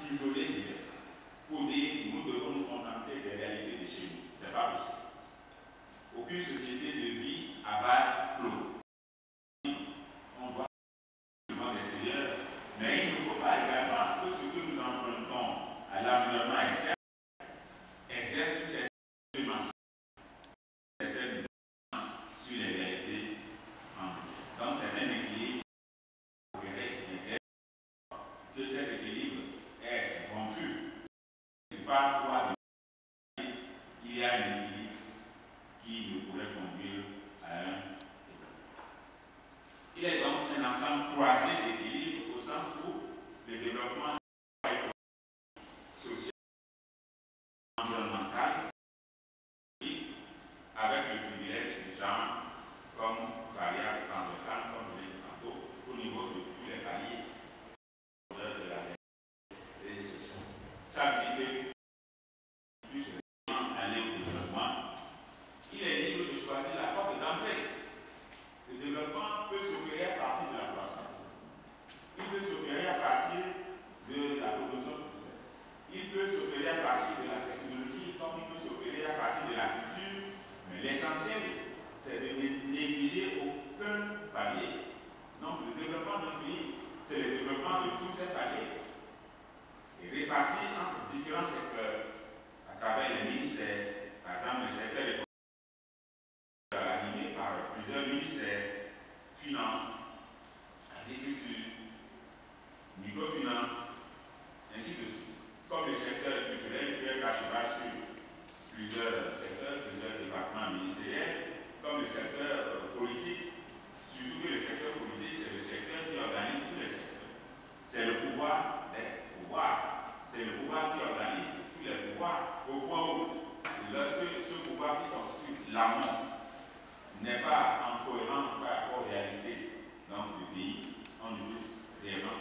s'isoler du reste, pour dire nous devons nous contenter des réalités de chez nous. Ce n'est pas possible. Aucune société ne vit à base clos. On doit le monde extérieur, mais il ne faut pas également que ce que nous empruntons à l'environnement externe exerce une certaine sur les réalités en nous. Donc c'est un équilibre que cet équilibre est rompu. C'est pas quoi il y a un équilibre qui nous pourrait conduire à un développement. Il est donc un ensemble croisé d'équilibre au sens où le développement social, environnemental, avec le privilège du genre comme variable transversale, comme je l'ai dit tantôt, au niveau de tous les paliers de la réalité sociale. Ça veut dire que plus aller au développement, il est libre de choisir la porte d'entrée. Le développement peut s'opérer à partir de la croissance. Il peut s'opérer à partir de la promotion culturelle. Il peut s'opérer à partir de la technologie, comme il peut s'opérer à partir de la culture. Mais l'essentiel, c'est de ne négliger aucun palier. Donc le développement d'un pays, c'est le développement de tous ces paliers. Et répartis entre différents secteurs à travers les ministères, par exemple le secteur économique animé par plusieurs ministères, finances, agriculture, microfinance, ainsi de suite. Comme le secteur culturel peut être à cheval sur plusieurs secteurs, plusieurs départements ministériels, comme le secteur politique, surtout que le secteur politique, c'est le secteur qui organise tous les secteurs. C'est le pouvoir des pouvoirs. C'est le pouvoir qui organise tous les pouvoirs au point où, lorsque ce pouvoir qui constitue l'amont n'est pas en cohérence par rapport aux réalités donc, du pays, on ne peut réellement